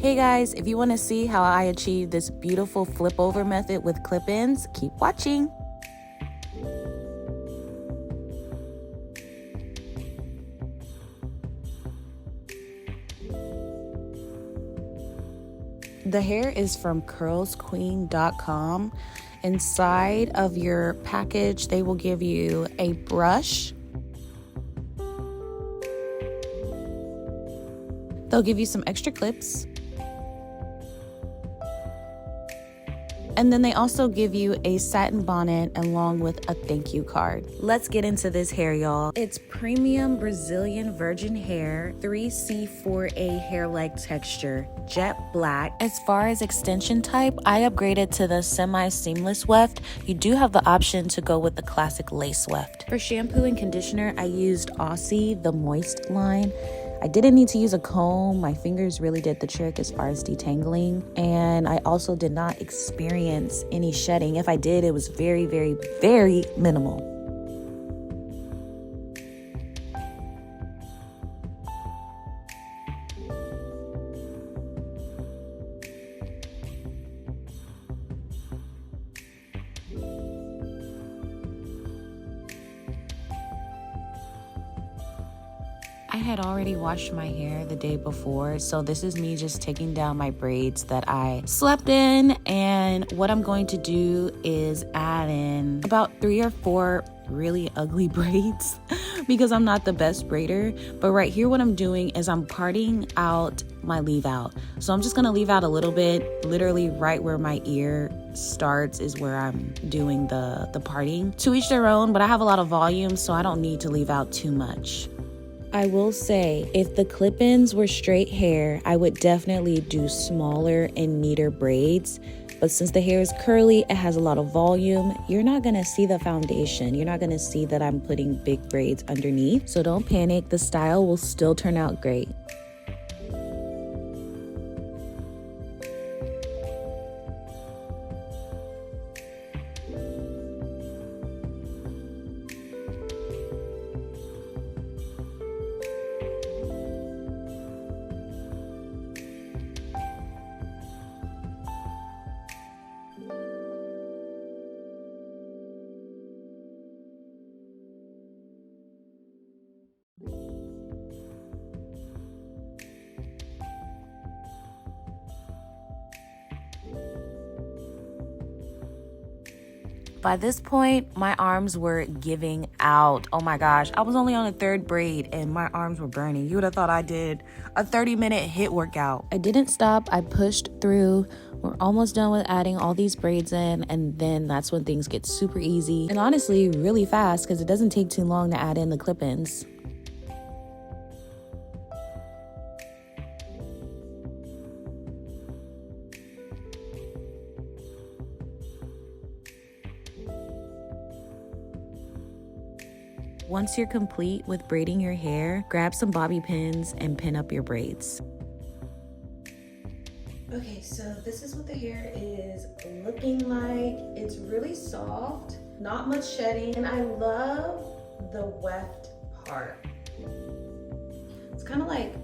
Hey guys, if you want to see how I achieve this beautiful flip over method with clip-ins, keep watching. The hair is from CurlsQueen.com. Inside of your package, they will give you a brush. They'll give you some extra clips. And then they also give you a satin bonnet along with a thank you card. Let's get into this hair, y'all. It's premium Brazilian virgin hair, 3C4A hair-like texture, jet black. As far as extension type, I upgraded to the semi-seamless weft. You do have the option to go with the classic lace weft. For shampoo and conditioner, I used Aussie, the moist line. I didn't need to use a comb. My fingers really did the trick as far as detangling. And I also did not experience any shedding. If I did, it was very, very, very minimal. I had already washed my hair the day before, so this is me just taking down my braids that I slept in, and what I'm going to do is add in about 3 or 4 really ugly braids because I'm not the best braider. But right here what I'm doing is I'm parting out my leave out. So I'm just gonna leave out a little bit, literally right where my ear starts is where I'm doing the parting. To each their own, but I have a lot of volume, so I don't need to leave out too much. I will say, if the clip-ins were straight hair, I would definitely do smaller and neater braids. But since the hair is curly, it has a lot of volume, you're not gonna see the foundation. You're not gonna see that I'm putting big braids underneath. So don't panic, the style will still turn out great. By this point, my arms were giving out. Oh my gosh, I was only on the 3rd braid and my arms were burning. You would have thought I did a 30-minute HIIT workout. I didn't stop, I pushed through. We're almost done with adding all these braids in, and then that's when things get super easy. And honestly, really fast because it doesn't take too long to add in the clip-ins. Once you're complete with braiding your hair, grab some bobby pins and pin up your braids. Okay, so this is what the hair is looking like. It's really soft, not much shedding, and I love the weft part. It's kind of like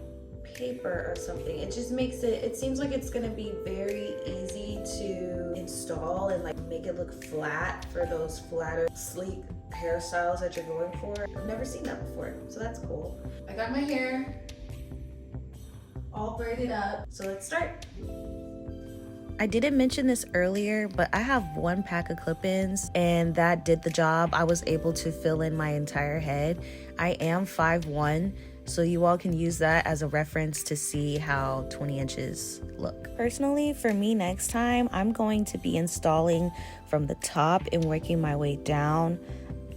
paper or something. It just makes it seems like it's gonna be very easy to install and like make it look flat for those flatter, sleek hairstyles that you're going for. I've never seen that before, so that's cool. I got my hair all braided up, so let's start. I didn't mention this earlier, but I have 1 pack of clip-ins and that did the job. I was able to fill in my entire head. I am 5'1", so you all can use that as a reference to see how 20 inches look. Personally, for me next time, I'm going to be installing from the top and working my way down.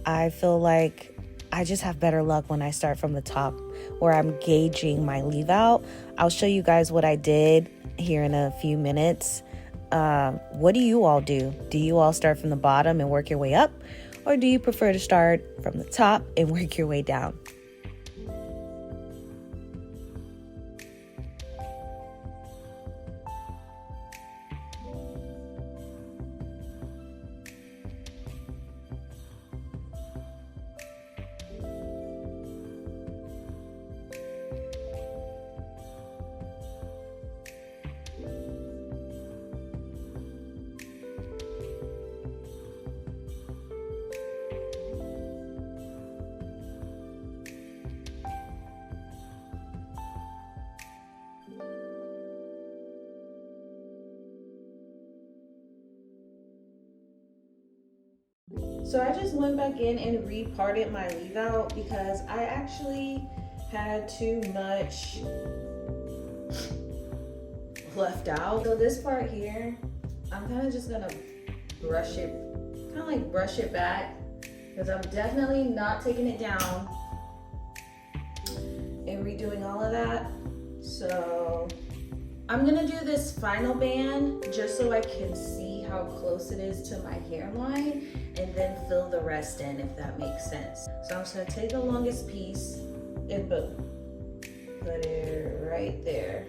I feel like I just have better luck when I start from the top where I'm gauging my leave out. I'll show you guys what I did here in a few minutes. What do you all do? Do you all start from the bottom and work your way up? Or do you prefer to start from the top and work your way down? So I just went back in and reparted my leave out because I actually had too much left out. So this part here, I'm kind of just gonna brush it, kind of like brush it back, because I'm definitely not taking it down and redoing all of that. So I'm gonna do this final band just so I can see how close it is to my hairline and then fill the rest in, if that makes sense. So I'm just gonna take the longest piece and boom, put it right there.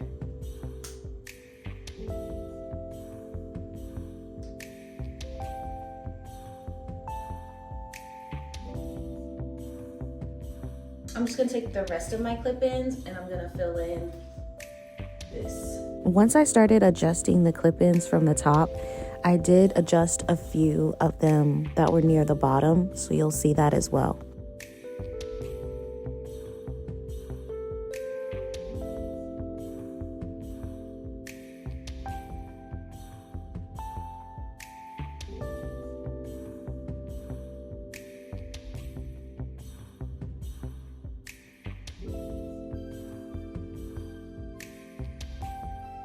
I'm just gonna take the rest of my clip-ins and I'm gonna fill in this. Once I started adjusting the clip-ins from the top, I did adjust a few of them that were near the bottom, so you'll see that as well.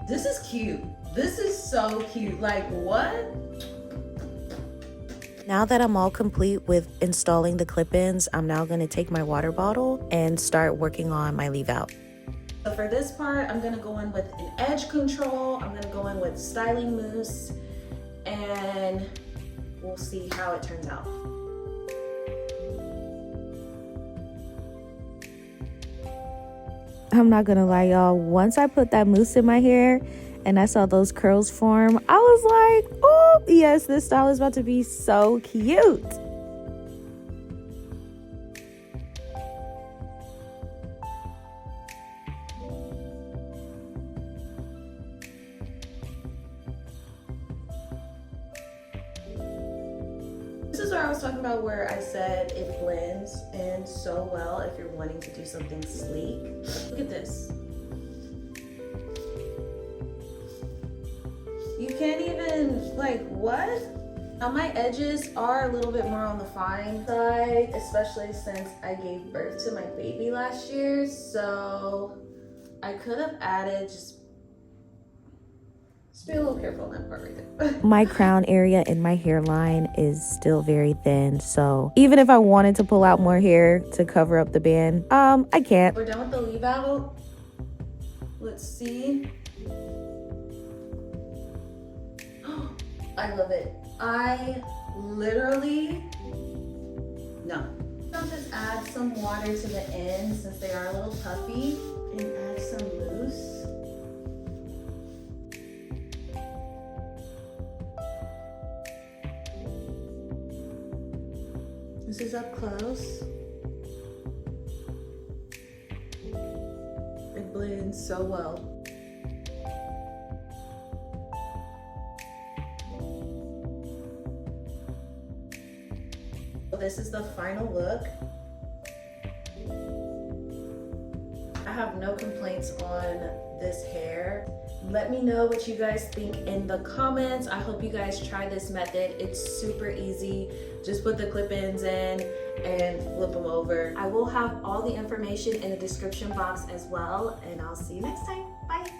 This is cute. This is so cute. Like, what? Now that I'm all complete with installing the clip-ins, I'm now going to take my water bottle and start working on my leave out. So for this part, I'm gonna go in with an edge control. I'm gonna go in with styling mousse, and we'll see how it turns out. I'm not gonna lie, y'all, once I put that mousse in my hair and I saw those curls form, I was like, oh yes, this style is about to be so cute. This is where I was talking about where I said it blends in so well if you're wanting to do something sleek. Look at this. You can't even, like, what? Now my edges are a little bit more on the fine side, especially since I gave birth to my baby last year. So I could have added just be a little careful on that part right there. My crown area in my hairline is still very thin, so even if I wanted to pull out more hair to cover up the band, I can't. We're done with the leave out. Let's see. I love it. I literally, no. I'll just add some water to the end since they are a little puffy, and add some mousse. This is up close. It blends so well. This is the final look. I have no complaints on this hair. Let me know what you guys think in the comments. I hope you guys try this method. It's super easy. Just put the clip-ins in and flip them over. I will have all the information in the description box as well, and I'll see you next time. Bye.